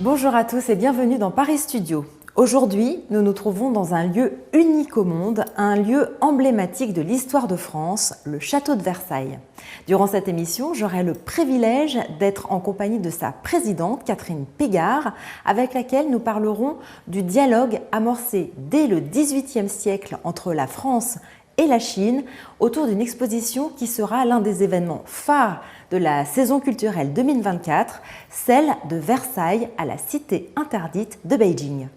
Bonjour à tous et bienvenue dans Paris Studio. Aujourd'hui, nous nous trouvons dans un lieu unique au monde, un lieu emblématique de l'histoire de France, le château de Versailles. Durant cette émission, j'aurai le privilège d'être en compagnie de sa présidente, Catherine Pégard, avec laquelle nous parlerons du dialogue amorcé dès le XVIIIe siècle entre la France et la Chine autour d'une exposition qui sera l'un des événements phares de la saison culturelle 2024, celle de Versailles à la cité interdite de Beijing.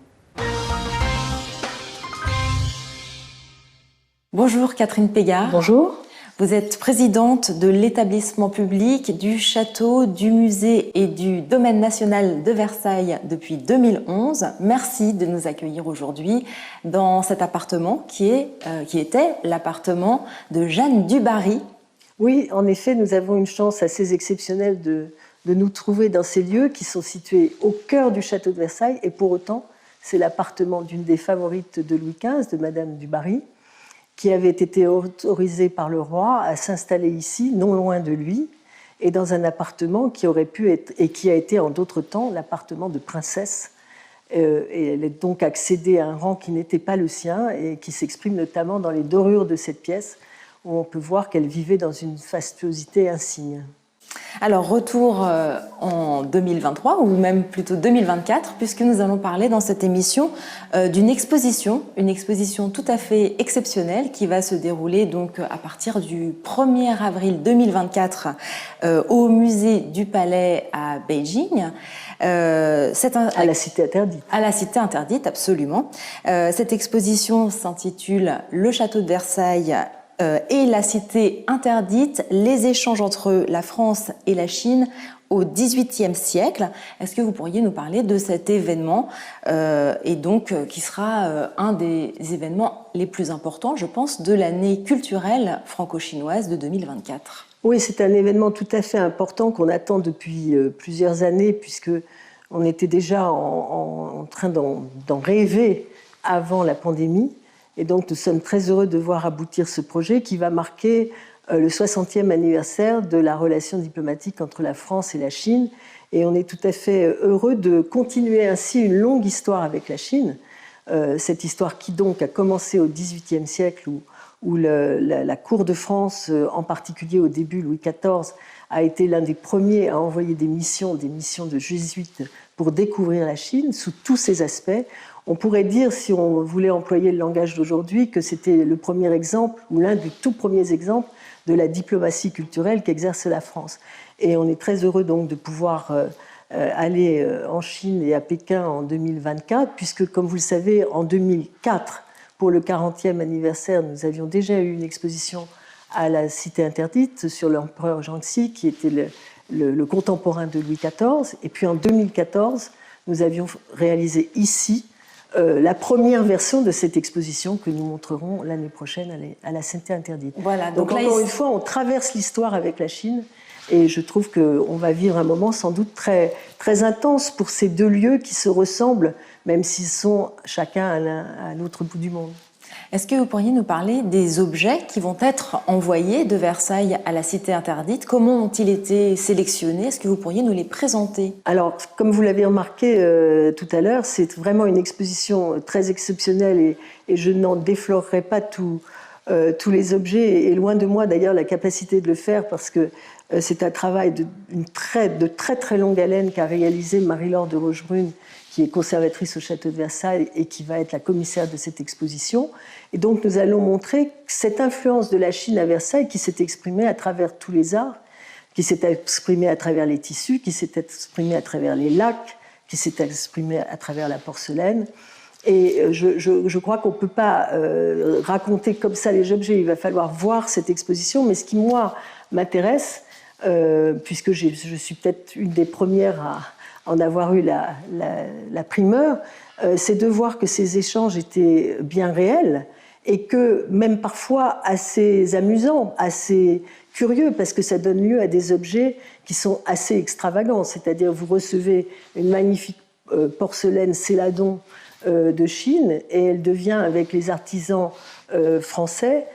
Bonjour Catherine Pégard. Bonjour. Vous êtes présidente de l'établissement public du château, du musée et du domaine national de Versailles depuis 2011. Merci de nous accueillir aujourd'hui dans cet appartement qui était l'appartement de Jeanne du Barry. Oui, en effet, nous avons une chance assez exceptionnelle de nous trouver dans ces lieux qui sont situés au cœur du château de Versailles et pour autant, c'est l'appartement d'une des favorites de Louis XV, de Madame du Barry, qui avait été autorisée par le roi à s'installer ici, non loin de lui, et dans un appartement qui aurait pu être, et qui a été en d'autres temps, l'appartement de princesse. Et elle est donc accédée à un rang qui n'était pas le sien et qui s'exprime notamment dans les dorures de cette pièce, où on peut voir qu'elle vivait dans une fastuosité insigne. Alors, retour en 2023, ou même plutôt 2024, puisque nous allons parler dans cette émission d'une exposition, une exposition tout à fait exceptionnelle qui va se dérouler donc à partir du 1er avril 2024 au musée du Palais à Beijing. À la cité interdite. À la cité interdite, absolument. Cette exposition s'intitule « Le château de Versailles » et la cité interdite, les échanges entre la France et la Chine au XVIIIe siècle. Est-ce que vous pourriez nous parler de cet événement et donc qui sera un des événements les plus importants, je pense, de l'année culturelle franco-chinoise de 2024? Oui, c'est un événement tout à fait important qu'on attend depuis plusieurs années, puisque on était déjà en train d'en rêver avant la pandémie. Et donc, nous sommes très heureux de voir aboutir ce projet qui va marquer le 60e anniversaire de la relation diplomatique entre la France et la Chine. Et on est tout à fait heureux de continuer ainsi une longue histoire avec la Chine. Cette histoire qui donc a commencé au XVIIIe siècle, où la cour de France, en particulier au début Louis XIV, a été l'un des premiers à envoyer des missions de jésuites pour découvrir la Chine sous tous ses aspects. On pourrait dire, si on voulait employer le langage d'aujourd'hui, que c'était le premier exemple, ou l'un des tout premiers exemples, de la diplomatie culturelle qu'exerce la France. Et on est très heureux donc de pouvoir aller en Chine et à Pékin en 2024, puisque, comme vous le savez, en 2004, pour le 40e anniversaire, nous avions déjà eu une exposition à la Cité interdite sur l'empereur Jiangxi, qui était le contemporain de Louis XIV. Et puis en 2014, nous avions réalisé ici la première version de cette exposition que nous montrerons l'année prochaine à la Cité interdite. Voilà, donc là, encore une fois, on traverse l'histoire avec la Chine et je trouve qu'on va vivre un moment sans doute très, très intense pour ces deux lieux qui se ressemblent, même s'ils sont chacun à l'autre bout du monde. Est-ce que vous pourriez nous parler des objets qui vont être envoyés de Versailles à la Cité interdite? Comment ont-ils été sélectionnés? Est-ce que vous pourriez nous les présenter? Alors, comme vous l'avez remarqué tout à l'heure, c'est vraiment une exposition très exceptionnelle et je n'en déflorerai pas tous les objets, et loin de moi d'ailleurs la capacité de le faire, parce que c'est un travail de très très longue haleine qu'a réalisé Marie-Laure de Rochebrune, qui est conservatrice au château de Versailles et qui va être la commissaire de cette exposition. Et donc nous allons montrer cette influence de la Chine à Versailles qui s'est exprimée à travers tous les arts, qui s'est exprimée à travers les tissus, qui s'est exprimée à travers les lacs, qui s'est exprimée à travers la porcelaine. Et je crois qu'on ne peut pas raconter comme ça les objets, il va falloir voir cette exposition. Mais ce qui, moi, m'intéresse, puisque je suis peut-être une des premières à en avoir eu la primeur, c'est de voir que ces échanges étaient bien réels et que même parfois assez amusants, assez curieux, parce que ça donne lieu à des objets qui sont assez extravagants. C'est-à-dire, vous recevez une magnifique porcelaine Céladon de Chine et elle devient, avec les artisans français,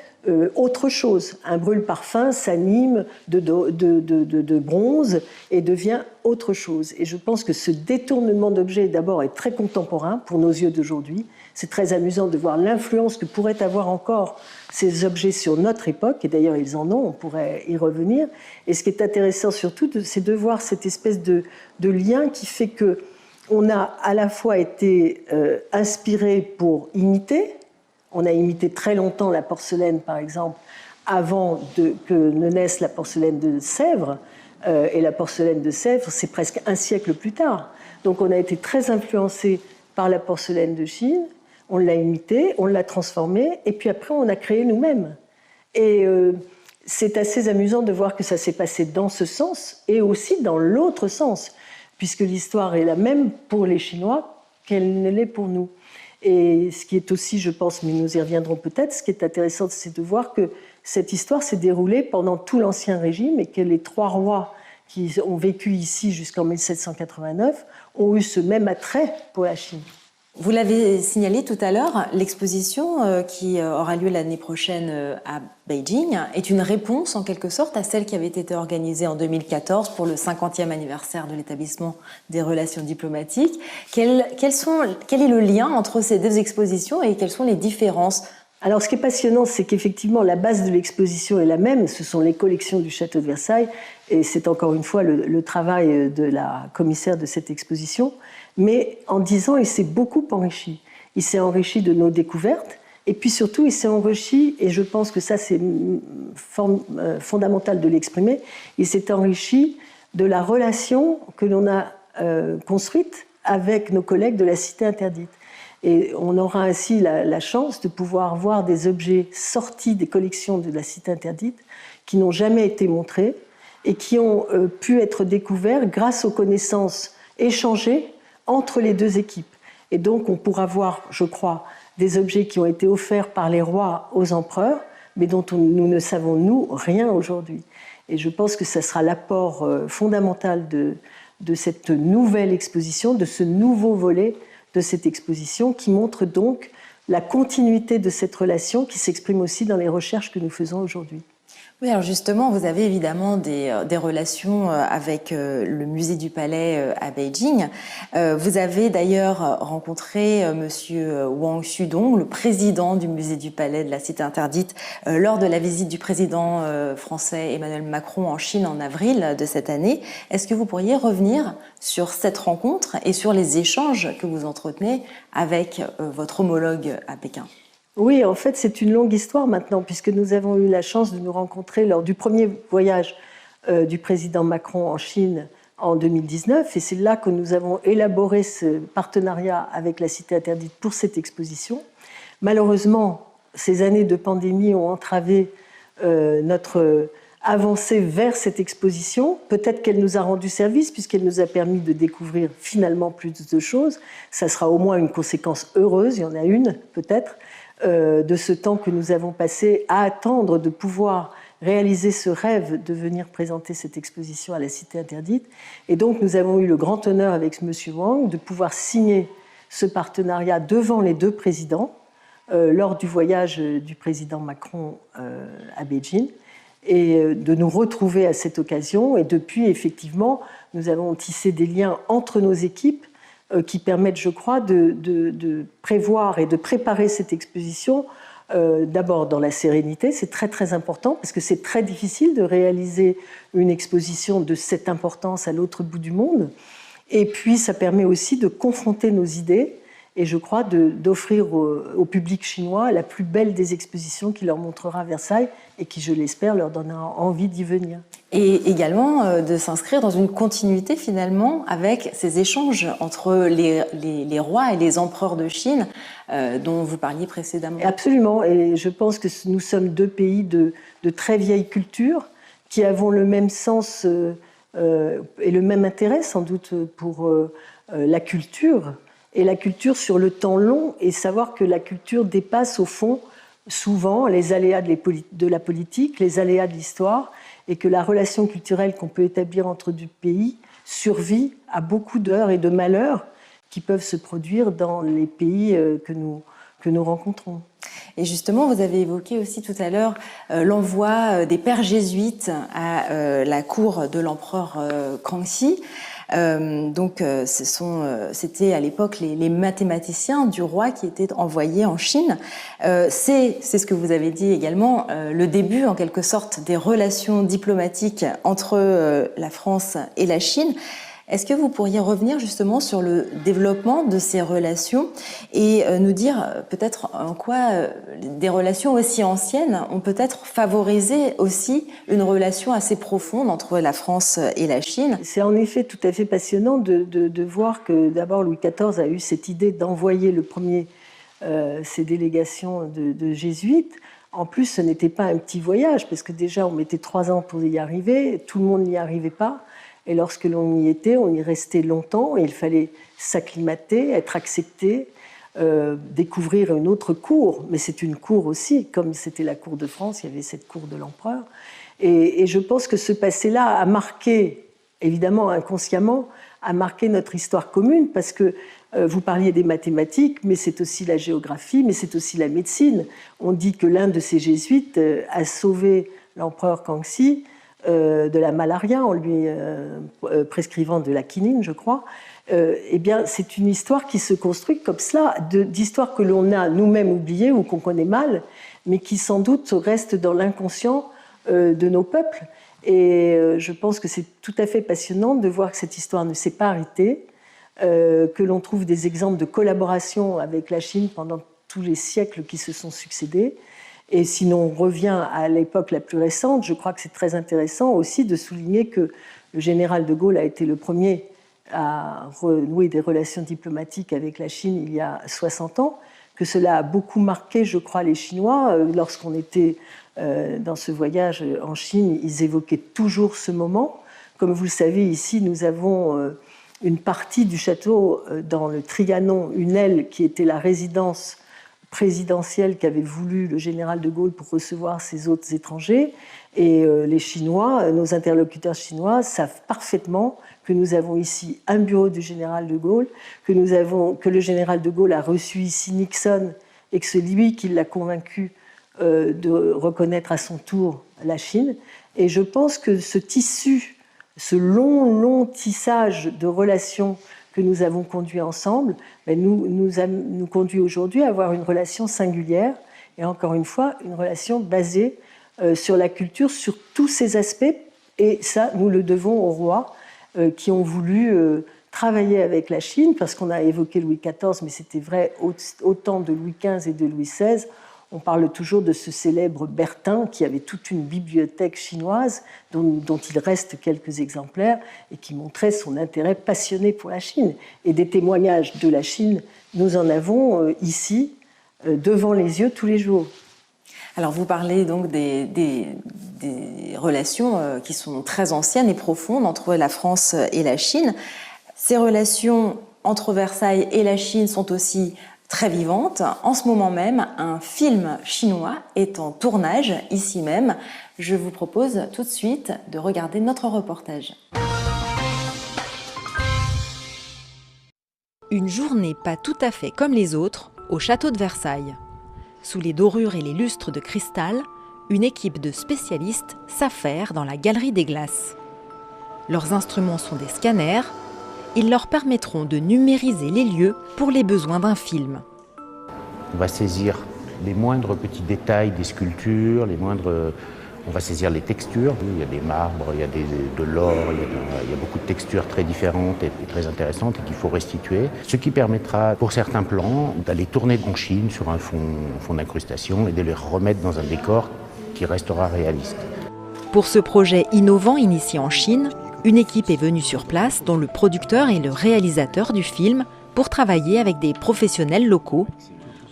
autre chose. Un brûle-parfum s'anime de bronze et devient autre chose. Et je pense que ce détournement d'objets, d'abord, est très contemporain pour nos yeux d'aujourd'hui. C'est très amusant de voir l'influence que pourraient avoir encore ces objets sur notre époque, et d'ailleurs ils en ont, on pourrait y revenir. Et ce qui est intéressant surtout, c'est de voir cette espèce de lien qui fait qu'on a à la fois été inspiré pour imiter. On a imité très longtemps la porcelaine, par exemple, avant que ne naisse la porcelaine de Sèvres. Et la porcelaine de Sèvres, c'est presque un siècle plus tard. Donc on a été très influencé par la porcelaine de Chine. On l'a imitée, on l'a transformée, et puis après on a créé nous-mêmes. Et c'est assez amusant de voir que ça s'est passé dans ce sens, et aussi dans l'autre sens, puisque l'histoire est la même pour les Chinois qu'elle ne l'est pour nous. Et ce qui est aussi, je pense, mais nous y reviendrons peut-être, ce qui est intéressant, c'est de voir que cette histoire s'est déroulée pendant tout l'Ancien Régime et que les 3 rois qui ont vécu ici jusqu'en 1789 ont eu ce même attrait pour la Chine. Vous l'avez signalé tout à l'heure, l'exposition qui aura lieu l'année prochaine à Beijing est une réponse en quelque sorte à celle qui avait été organisée en 2014 pour le 50e anniversaire de l'établissement des relations diplomatiques. Quel est le lien entre ces 2 expositions et quelles sont les différences ? Alors, ce qui est passionnant, c'est qu'effectivement, la base de l'exposition est la même. Ce sont les collections du château de Versailles. Et c'est encore une fois le travail de la commissaire de cette exposition. Mais en 10 ans, il s'est beaucoup enrichi. Il s'est enrichi de nos découvertes. Et puis surtout, il s'est enrichi, et je pense que ça, c'est fondamental de l'exprimer, il s'est enrichi de la relation que l'on a construite avec nos collègues de la Cité interdite. Et on aura ainsi la chance de pouvoir voir des objets sortis des collections de la Cité interdite qui n'ont jamais été montrés et qui ont pu être découverts grâce aux connaissances échangées entre les 2 équipes. Et donc on pourra voir, je crois, des objets qui ont été offerts par les rois aux empereurs, mais dont nous ne savons, nous, rien aujourd'hui. Et je pense que ça sera l'apport fondamental de cette nouvelle exposition, de ce nouveau volet de cette exposition qui montre donc la continuité de cette relation qui s'exprime aussi dans les recherches que nous faisons aujourd'hui. Oui, alors justement, vous avez évidemment des relations avec le musée du Palais à Beijing. Vous avez d'ailleurs rencontré monsieur Wang Xudong, le président du musée du Palais de la Cité interdite, lors de la visite du président français Emmanuel Macron en Chine en avril de cette année. Est-ce que vous pourriez revenir sur cette rencontre et sur les échanges que vous entretenez avec votre homologue à Pékin ? Oui, en fait, c'est une longue histoire maintenant, puisque nous avons eu la chance de nous rencontrer lors du premier voyage du président Macron en Chine en 2019. Et c'est là que nous avons élaboré ce partenariat avec la Cité interdite pour cette exposition. Malheureusement, ces années de pandémie ont entravé notre avancée vers cette exposition. Peut-être qu'elle nous a rendu service, puisqu'elle nous a permis de découvrir finalement plus de choses. Ça sera au moins une conséquence heureuse, il y en a une peut-être, de ce temps que nous avons passé à attendre de pouvoir réaliser ce rêve de venir présenter cette exposition à la Cité interdite. Et donc nous avons eu le grand honneur avec M. Wang de pouvoir signer ce partenariat devant les 2 présidents lors du voyage du président Macron à Beijing, et de nous retrouver à cette occasion. Et depuis, effectivement, nous avons tissé des liens entre nos équipes qui permettent, je crois, de prévoir et de préparer cette exposition d'abord dans la sérénité. C'est très très important parce que c'est très difficile de réaliser une exposition de cette importance à l'autre bout du monde. Et puis ça permet aussi de confronter nos idées et je crois d'offrir au public chinois la plus belle des expositions qui leur montrera Versailles et qui, je l'espère, leur donnera envie d'y venir. Et également de s'inscrire dans une continuité finalement avec ces échanges entre les rois et les empereurs de Chine dont vous parliez précédemment. Absolument, et je pense que nous sommes 2 pays de très vieille culture qui avons le même sens et le même intérêt sans doute pour la culture, et la culture sur le temps long, et savoir que la culture dépasse au fond souvent les aléas de la politique, les aléas de l'histoire, et que la relation culturelle qu'on peut établir entre 2 pays survit à beaucoup d'heures et de malheurs qui peuvent se produire dans les pays que que nous rencontrons. Et justement, vous avez évoqué aussi tout à l'heure l'envoi des pères jésuites à la cour de l'empereur Kangxi. C'était à l'époque les mathématiciens du roi qui étaient envoyés en Chine. C'est ce que vous avez dit également, le début en quelque sorte des relations diplomatiques entre la France et la Chine. Est-ce que vous pourriez revenir justement sur le développement de ces relations et nous dire peut-être en quoi des relations aussi anciennes ont peut-être favorisé aussi une relation assez profonde entre la France et la Chine? C'est en effet tout à fait passionnant de voir que d'abord Louis XIV a eu cette idée d'envoyer ces délégations de jésuites. En plus, ce n'était pas un petit voyage parce que déjà on mettait 3 ans pour y arriver, tout le monde n'y arrivait pas. Et lorsque l'on y était, on y restait longtemps et il fallait s'acclimater, être accepté, découvrir une autre cour. Mais c'est une cour aussi, comme c'était la cour de France, il y avait cette cour de l'empereur. Et je pense que ce passé-là a marqué, évidemment inconsciemment, a marqué notre histoire commune parce que vous parliez des mathématiques, mais c'est aussi la géographie, mais c'est aussi la médecine. On dit que l'un de ces jésuites a sauvé l'empereur Kangxi de la malaria en lui prescrivant de la quinine, je crois. Eh bien, c'est une histoire qui se construit comme cela, d'histoires que l'on a nous-mêmes oubliées ou qu'on connaît mal, mais qui sans doute restent dans l'inconscient de nos peuples. Et je pense que c'est tout à fait passionnant de voir que cette histoire ne s'est pas arrêtée, que l'on trouve des exemples de collaboration avec la Chine pendant tous les siècles qui se sont succédés. Et si l'on revient à l'époque la plus récente, je crois que c'est très intéressant aussi de souligner que le général de Gaulle a été le premier à renouer des relations diplomatiques avec la Chine il y a 60 ans, que cela a beaucoup marqué, je crois, les Chinois. Lorsqu'on était dans ce voyage en Chine, ils évoquaient toujours ce moment. Comme vous le savez, ici, nous avons une partie du château dans le Trianon, une aile qui était la résidence présidentielle qu'avait voulu le général de Gaulle pour recevoir ses hôtes étrangers. Et les Chinois, nos interlocuteurs chinois, savent parfaitement que nous avons ici un bureau du général de Gaulle, que le général de Gaulle a reçu ici Nixon et que c'est lui qui l'a convaincu de reconnaître à son tour la Chine. Et je pense que ce tissu, ce long tissage de relations que nous avons conduit ensemble, nous conduit aujourd'hui à avoir une relation singulière et encore une fois, une relation basée sur la culture, sur tous ses aspects. Et ça, nous le devons aux rois qui ont voulu travailler avec la Chine, parce qu'on a évoqué Louis XIV, mais c'était vrai autant de Louis XV et de Louis XVI. On parle toujours de ce célèbre Bertin qui avait toute une bibliothèque chinoise dont il reste quelques exemplaires et qui montrait son intérêt passionné pour la Chine. Et des témoignages de la Chine, nous en avons ici, devant les yeux tous les jours. Alors vous parlez donc des relations qui sont très anciennes et profondes entre la France et la Chine. Ces relations entre Versailles et la Chine sont aussi très vivante. En ce moment même, un film chinois est en tournage ici même. Je vous propose tout de suite de regarder notre reportage. Une journée pas tout à fait comme les autres au château de Versailles. Sous les dorures et les lustres de cristal, une équipe de spécialistes s'affaire dans la galerie des glaces. Leurs instruments sont des scanners. Ils leur permettront de numériser les lieux pour les besoins d'un film. On va saisir les moindres petits détails des sculptures, on va saisir les textures. Il y a des marbres, il y a de l'or, il y a beaucoup de textures très différentes et très intéressantes et qu'il faut restituer. Ce qui permettra, pour certains plans, d'aller tourner en Chine sur un fond d'incrustation et de les remettre dans un décor qui restera réaliste. Pour ce projet innovant initié en Chine, une équipe est venue sur place, dont le producteur et le réalisateur du film, pour travailler avec des professionnels locaux,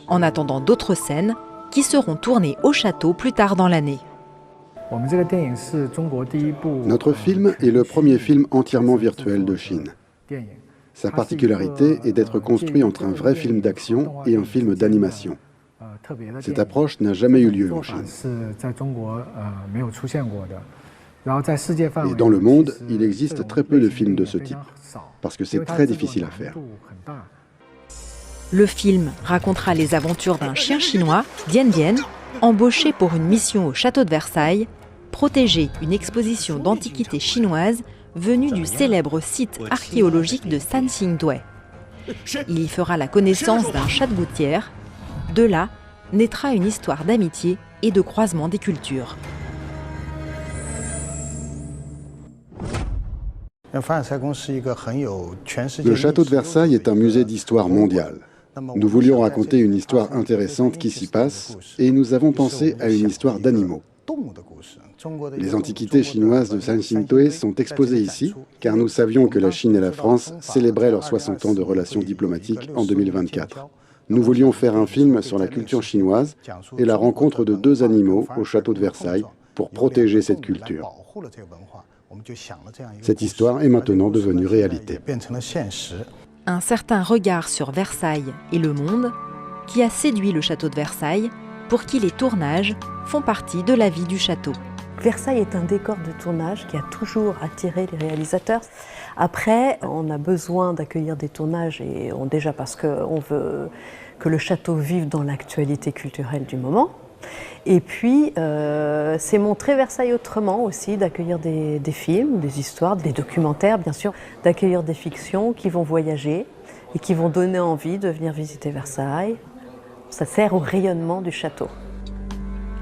en attendant d'autres scènes qui seront tournées au château plus tard dans l'année. Notre film est le premier film entièrement virtuel de Chine. Sa particularité est d'être construit entre un vrai film d'action et un film d'animation. Cette approche n'a jamais eu lieu en Chine. Et dans le monde, il existe très peu de films de ce type, parce que c'est très difficile à faire. Le film racontera les aventures d'un chien chinois, Dian Dian, embauché pour une mission au château de Versailles, protéger une exposition d'antiquités chinoises venue du célèbre site archéologique de Sanxingdui. Il y fera la connaissance d'un chat de gouttière. De là naîtra une histoire d'amitié et de croisement des cultures. Le château de Versailles est un musée d'histoire mondiale. Nous voulions raconter une histoire intéressante qui s'y passe et nous avons pensé à une histoire d'animaux. Les antiquités chinoises de Sanxingdui sont exposées ici, car nous savions que la Chine et la France célébraient leurs 60 ans de relations diplomatiques en 2024. Nous voulions faire un film sur la culture chinoise et la rencontre de deux animaux au château de Versailles pour protéger cette culture. Cette histoire est maintenant devenue réalité. Un certain regard sur Versailles et le monde qui a séduit le château de Versailles, pour qui les tournages font partie de la vie du château. Versailles est un décor de tournage qui a toujours attiré les réalisateurs. Après, on a besoin d'accueillir des tournages, et déjà parce qu'on veut que le château vive dans l'actualité culturelle du moment. Et puis, c'est montrer Versailles autrement aussi, d'accueillir des films, des histoires, des documentaires bien sûr, d'accueillir des fictions qui vont voyager et qui vont donner envie de venir visiter Versailles. Ça sert au rayonnement du château.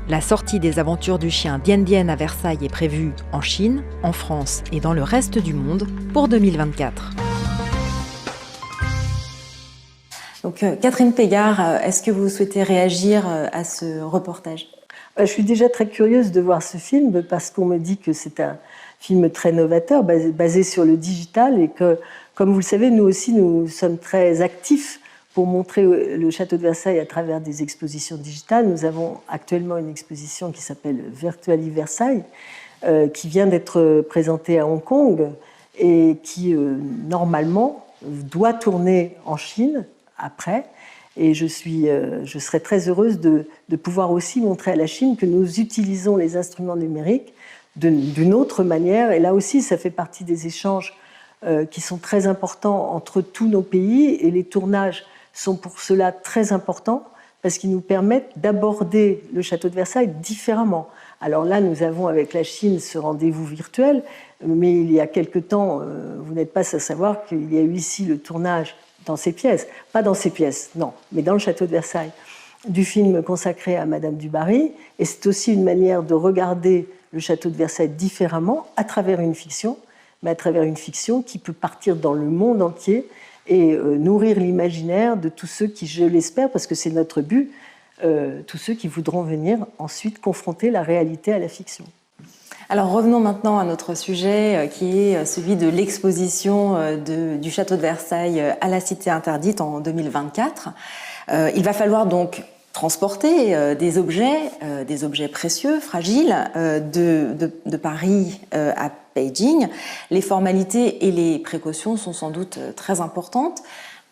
La sortie des aventures du chien Dian Dian à Versailles est prévue en Chine, en France et dans le reste du monde pour 2024. Donc, Catherine Pégard, est-ce que vous souhaitez réagir à ce reportage ? Je suis déjà très curieuse de voir ce film parce qu'on me dit que c'est un film très novateur, basé sur le digital, et que, comme vous le savez, nous aussi, nous sommes très actifs pour montrer le château de Versailles à travers des expositions digitales. Nous avons actuellement une exposition qui s'appelle Virtually Versailles, qui vient d'être présentée à Hong Kong et qui, normalement, doit tourner en Chine après. Et je serais très heureuse de pouvoir aussi montrer à la Chine que nous utilisons les instruments numériques d'une autre manière. Et là aussi, ça fait partie des échanges qui sont très importants entre tous nos pays. Et les tournages sont pour cela très importants parce qu'ils nous permettent d'aborder le château de Versailles différemment. Alors là, nous avons avec la Chine ce rendez-vous virtuel, mais il y a quelque temps, vous n'êtes pas sans savoir qu'il y a eu ici le tournage dans ces pièces, pas dans ces pièces, non, mais dans le château de Versailles, du film consacré à Madame du Barry. Et c'est aussi une manière de regarder le château de Versailles différemment à travers une fiction, mais à travers une fiction qui peut partir dans le monde entier et nourrir l'imaginaire de tous ceux qui, je l'espère, parce que c'est notre but, tous ceux qui voudront venir ensuite confronter la réalité à la fiction. Alors revenons maintenant à notre sujet qui est celui de l'exposition du château de Versailles à la Cité interdite en 2024. Il va falloir donc transporter des objets précieux, fragiles, de Paris à Beijing. Les formalités et les précautions sont sans doute très importantes.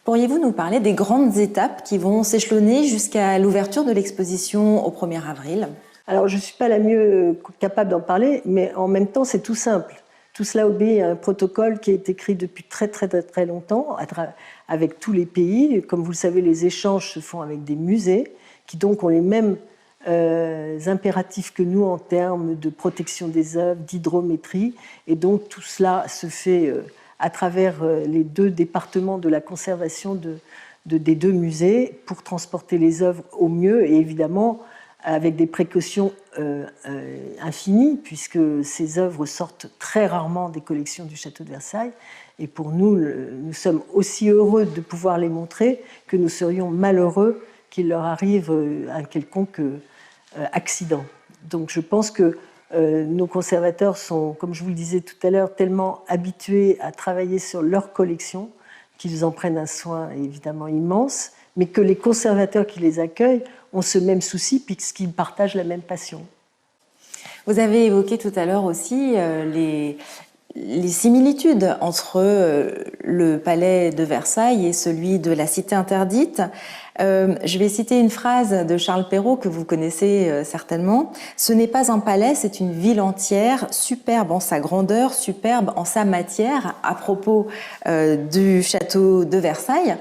Pourriez-vous nous parler des grandes étapes qui vont s'échelonner jusqu'à l'ouverture de l'exposition au 1er avril ? Alors, je ne suis pas la mieux capable d'en parler, mais en même temps, c'est tout simple. Tout cela obéit à un protocole qui est écrit depuis très longtemps avec tous les pays. Comme vous le savez, les échanges se font avec des musées qui donc ont les mêmes impératifs que nous en termes de protection des œuvres, d'hydrométrie. Et donc, tout cela se fait à travers les deux départements de la conservation des deux musées pour transporter les œuvres au mieux et évidemment avec des précautions infinies, puisque ces œuvres sortent très rarement des collections du château de Versailles. Et pour nous, nous sommes aussi heureux de pouvoir les montrer que nous serions malheureux qu'il leur arrive un quelconque accident. Donc je pense que nos conservateurs sont, comme je vous le disais tout à l'heure, tellement habitués à travailler sur leur collection qu'ils en prennent un soin évidemment immense, mais que les conservateurs qui les accueillent ont ce même souci puisqu'ils partagent la même passion. Vous avez évoqué tout à l'heure aussi les similitudes entre le palais de Versailles et celui de la Cité interdite. Je vais citer une phrase de Charles Perrault que vous connaissez certainement. « Ce n'est pas un palais, c'est une ville entière, superbe en sa grandeur, superbe en sa matière », à propos du château de Versailles.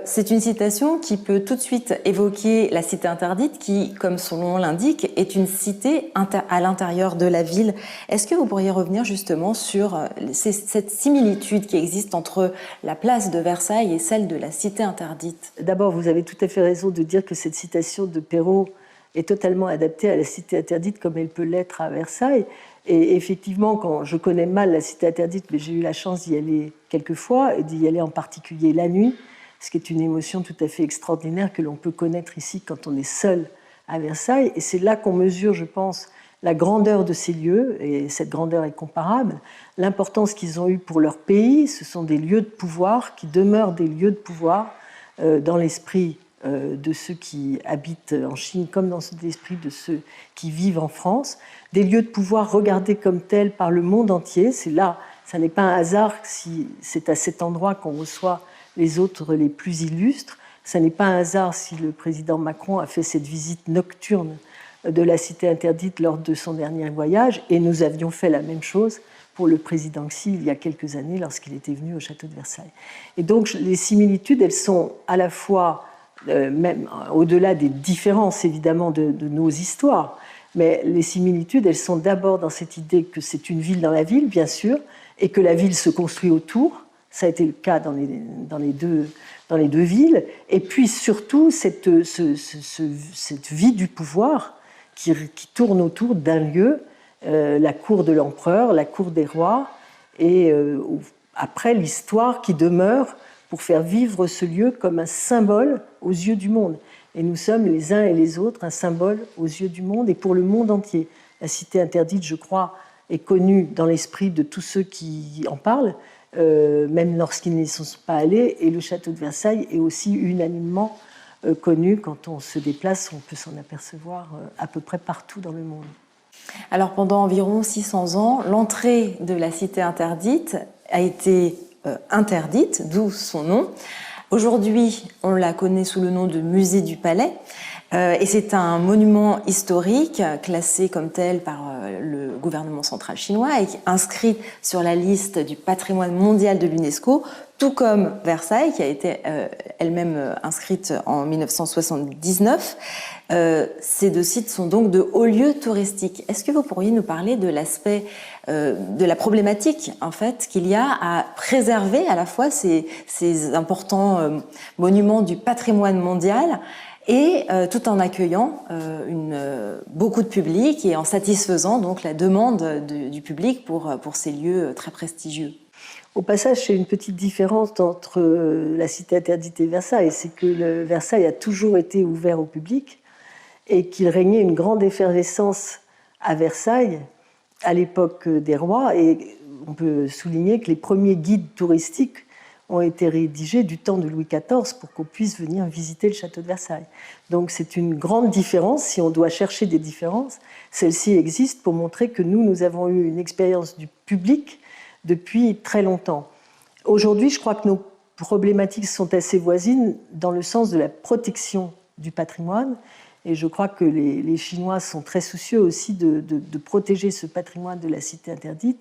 C'est une citation qui peut tout de suite évoquer la cité interdite qui, comme son nom l'indique, est une cité à l'intérieur de la ville. Est-ce que vous pourriez revenir justement sur cette similitude qui existe entre la place de Versailles et celle de la cité interdite? D'abord, vous avez tout à fait raison de dire que cette citation de Perrault est totalement adaptée à la cité interdite comme elle peut l'être à Versailles. Et effectivement, quand je connais mal la cité interdite, mais j'ai eu la chance d'y aller quelques fois, et d'y aller en particulier la nuit, ce qui est une émotion tout à fait extraordinaire que l'on peut connaître ici quand on est seul à Versailles. Et c'est là qu'on mesure, je pense, la grandeur de ces lieux, et cette grandeur est comparable, l'importance qu'ils ont eue pour leur pays. Ce sont des lieux de pouvoir qui demeurent des lieux de pouvoir dans l'esprit de ceux qui habitent en Chine comme dans l'esprit de ceux qui vivent en France. Des lieux de pouvoir regardés comme tels par le monde entier. C'est là, ça n'est pas un hasard si c'est à cet endroit qu'on reçoit les autres les plus illustres. Ça n'est pas un hasard si le président Macron a fait cette visite nocturne de la cité interdite lors de son dernier voyage, et nous avions fait la même chose pour le président Xi il y a quelques années lorsqu'il était venu au château de Versailles. Et donc les similitudes, elles sont à la fois, même au-delà des différences évidemment de nos histoires, mais les similitudes, elles sont d'abord dans cette idée que c'est une ville dans la ville, bien sûr, et que la ville se construit autour. Ça a été le cas dans les deux villes. Et puis surtout, cette vie du pouvoir qui tourne autour d'un lieu, la cour de l'empereur, la cour des rois, et après l'histoire qui demeure pour faire vivre ce lieu comme un symbole aux yeux du monde. Et nous sommes les uns et les autres un symbole aux yeux du monde et pour le monde entier. La cité interdite, je crois, est connue dans l'esprit de tous ceux qui en parlent, même lorsqu'ils n'y sont pas allés, et le château de Versailles est aussi unanimement connu. Quand on se déplace, on peut s'en apercevoir à peu près partout dans le monde. Alors pendant environ 600 ans, l'entrée de la cité interdite a été interdite, d'où son nom. Aujourd'hui, on la connaît sous le nom de Musée du Palais. Et c'est un monument historique classé comme tel par le gouvernement central chinois et inscrit sur la liste du patrimoine mondial de l'UNESCO, tout comme Versailles, qui a été elle-même inscrite en 1979. Ces deux sites sont donc de hauts lieux touristiques. Est-ce que vous pourriez nous parler de l'aspect, de la problématique en fait, qu'il y a à préserver à la fois ces importants monuments du patrimoine mondial et tout en accueillant beaucoup de public et en satisfaisant donc la demande du public pour ces lieux très prestigieux? Au passage, c'est une petite différence entre la cité interdite et Versailles, c'est que Versailles a toujours été ouvert au public et qu'il régnait une grande effervescence à Versailles à l'époque des rois, et on peut souligner que les premiers guides touristiques ont été rédigés du temps de Louis XIV pour qu'on puisse venir visiter le château de Versailles. Donc c'est une grande différence. Si on doit chercher des différences, celle-ci existe pour montrer que nous avons eu une expérience du public depuis très longtemps. Aujourd'hui, je crois que nos problématiques sont assez voisines dans le sens de la protection du patrimoine, et je crois que les Chinois sont très soucieux aussi de protéger ce patrimoine de la cité interdite.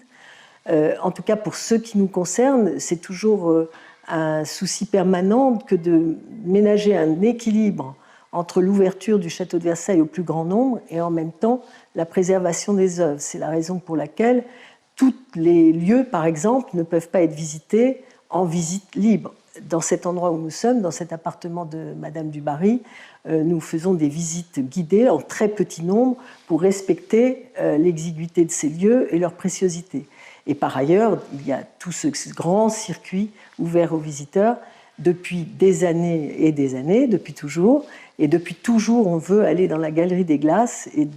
En tout cas, pour ceux qui nous concernent, c'est toujours un souci permanent que de ménager un équilibre entre l'ouverture du château de Versailles au plus grand nombre et en même temps la préservation des œuvres. C'est la raison pour laquelle tous les lieux, par exemple, ne peuvent pas être visités en visite libre. Dans cet endroit où nous sommes, dans cet appartement de Madame du Barry, nous faisons des visites guidées en très petit nombre pour respecter l'exiguïté de ces lieux et leur préciosité. Et par ailleurs, il y a tout ce grand circuit ouvert aux visiteurs depuis des années, depuis toujours. Et depuis toujours, on veut aller dans la Galerie des Glaces. Et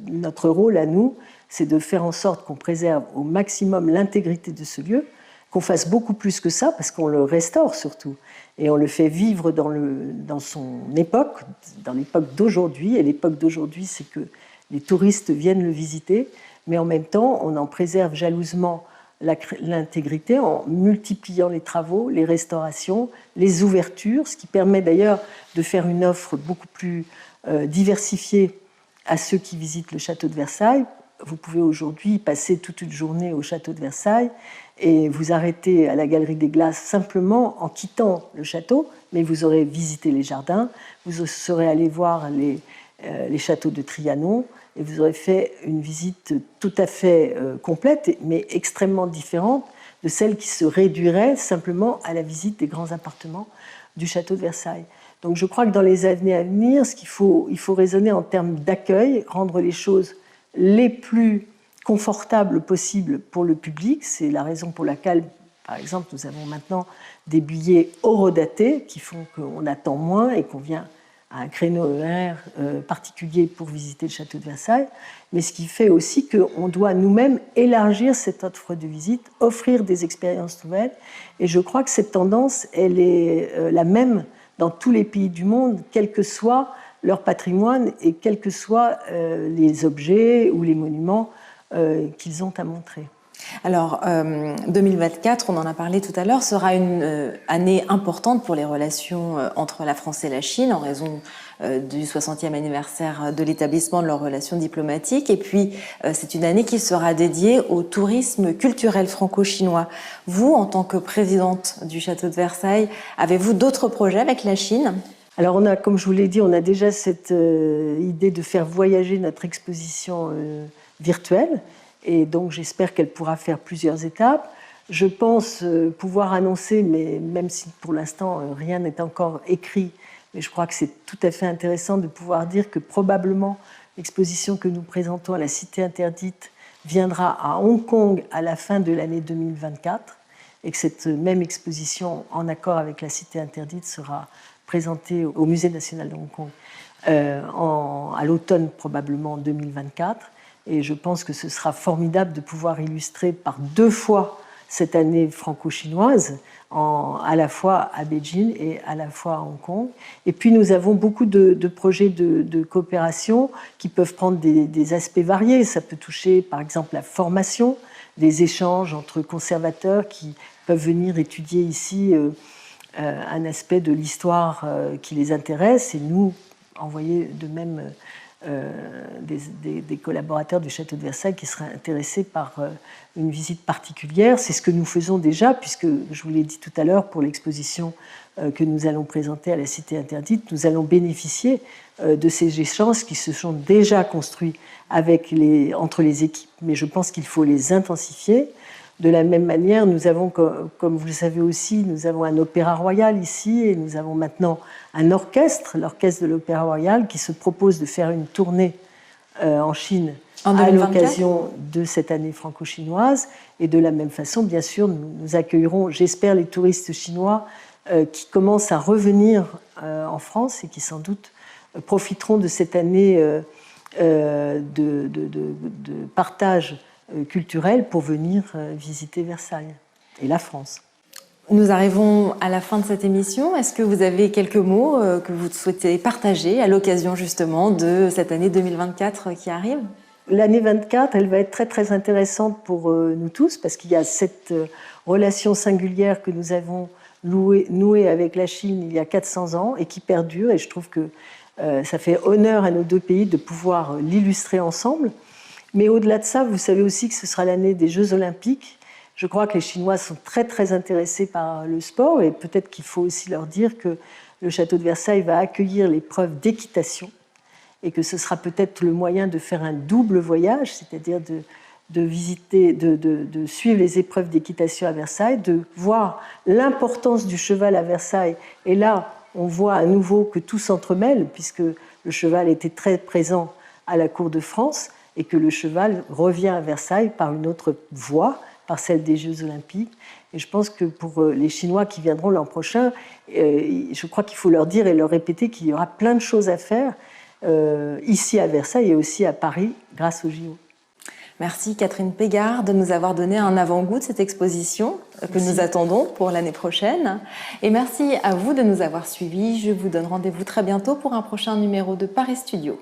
notre rôle à nous, c'est de faire en sorte qu'on préserve au maximum l'intégrité de ce lieu, qu'on fasse beaucoup plus que ça, parce qu'on le restaure surtout. Et on le fait vivre dans son époque, dans l'époque d'aujourd'hui. Et l'époque d'aujourd'hui, c'est que les touristes viennent le visiter, mais en même temps, on en préserve jalousement l'intégrité en multipliant les travaux, les restaurations, les ouvertures, ce qui permet d'ailleurs de faire une offre beaucoup plus diversifiée à ceux qui visitent le château de Versailles. Vous pouvez aujourd'hui passer toute une journée au château de Versailles et vous arrêter à la Galerie des Glaces simplement en quittant le château, mais vous aurez visité les jardins, vous serez allé voir les châteaux de Trianon, et vous aurez fait une visite tout à fait complète, mais extrêmement différente de celle qui se réduirait simplement à la visite des grands appartements du château de Versailles. Donc je crois que dans les années à venir, il faut raisonner en termes d'accueil, rendre les choses les plus confortables possibles pour le public. C'est la raison pour laquelle, par exemple, nous avons maintenant des billets horodatés qui font qu'on attend moins et qu'on vient à un créneau horaire particulier pour visiter le château de Versailles, mais ce qui fait aussi qu'on doit nous-mêmes élargir cette offre de visite, offrir des expériences nouvelles, et je crois que cette tendance, elle est la même dans tous les pays du monde, quel que soit leur patrimoine et quels que soient les objets ou les monuments qu'ils ont à montrer. Alors, 2024, on en a parlé tout à l'heure, sera une année importante pour les relations entre la France et la Chine en raison du 60e anniversaire de l'établissement de leurs relations diplomatiques. Et puis, c'est une année qui sera dédiée au tourisme culturel franco-chinois. Vous, en tant que présidente du Château de Versailles, avez-vous d'autres projets avec la Chine ? Alors, comme je vous l'ai dit, on a déjà cette idée de faire voyager notre exposition virtuelle. Et donc j'espère qu'elle pourra faire plusieurs étapes. Je pense pouvoir annoncer, mais même si pour l'instant rien n'est encore écrit, mais je crois que c'est tout à fait intéressant de pouvoir dire que probablement l'exposition que nous présentons à la Cité Interdite viendra à Hong Kong à la fin de l'année 2024 et que cette même exposition, en accord avec la Cité Interdite, sera présentée au Musée national de Hong Kong à l'automne probablement 2024. Et je pense que ce sera formidable de pouvoir illustrer par 2 fois cette année franco-chinoise, à la fois à Beijing et à la fois à Hong Kong. Et puis nous avons beaucoup de projets de coopération qui peuvent prendre des aspects variés. Ça peut toucher par exemple la formation, des échanges entre conservateurs qui peuvent venir étudier ici un aspect de l'histoire qui les intéresse et nous envoyer de même des collaborateurs du Château de Versailles qui seraient intéressés par une visite particulière. C'est ce que nous faisons déjà, puisque, je vous l'ai dit tout à l'heure, pour l'exposition que nous allons présenter à la Cité Interdite, nous allons bénéficier de ces échanges qui se sont déjà construits entre les équipes, mais je pense qu'il faut les intensifier. De la même manière, nous avons, comme vous le savez aussi, nous avons un opéra royal ici et nous avons maintenant un orchestre, l'orchestre de l'Opéra Royal, qui se propose de faire une tournée en Chine à l'occasion de cette année franco-chinoise. Et de la même façon, bien sûr, nous accueillerons, j'espère, les touristes chinois qui commencent à revenir en France et qui sans doute profiteront de cette année de partage culturel pour venir visiter Versailles et la France. Nous arrivons à la fin de cette émission. Est-ce que vous avez quelques mots que vous souhaitez partager à l'occasion justement de cette année 2024 qui arrive ? L'année 24, elle va être très très intéressante pour nous tous parce qu'il y a cette relation singulière que nous avons nouée avec la Chine il y a 400 ans et qui perdure, et je trouve que ça fait honneur à nos 2 pays de pouvoir l'illustrer ensemble. Mais au-delà de ça, vous savez aussi que ce sera l'année des Jeux Olympiques. Je crois que les Chinois sont très très intéressés par le sport et peut-être qu'il faut aussi leur dire que le château de Versailles va accueillir l'épreuve d'équitation et que ce sera peut-être le moyen de faire un double voyage, c'est-à-dire de visiter, de suivre les épreuves d'équitation à Versailles, de voir l'importance du cheval à Versailles. Et là, on voit à nouveau que tout s'entremêle puisque le cheval était très présent à la cour de France et que le cheval revient à Versailles par une autre voie, par celle des Jeux Olympiques. Et je pense que pour les Chinois qui viendront l'an prochain, je crois qu'il faut leur dire et leur répéter qu'il y aura plein de choses à faire ici à Versailles et aussi à Paris grâce aux JO. Merci Catherine Pégard de nous avoir donné un avant-goût de cette exposition que nous attendons pour l'année prochaine. Et merci à vous de nous avoir suivis. Je vous donne rendez-vous très bientôt pour un prochain numéro de Paris Studio.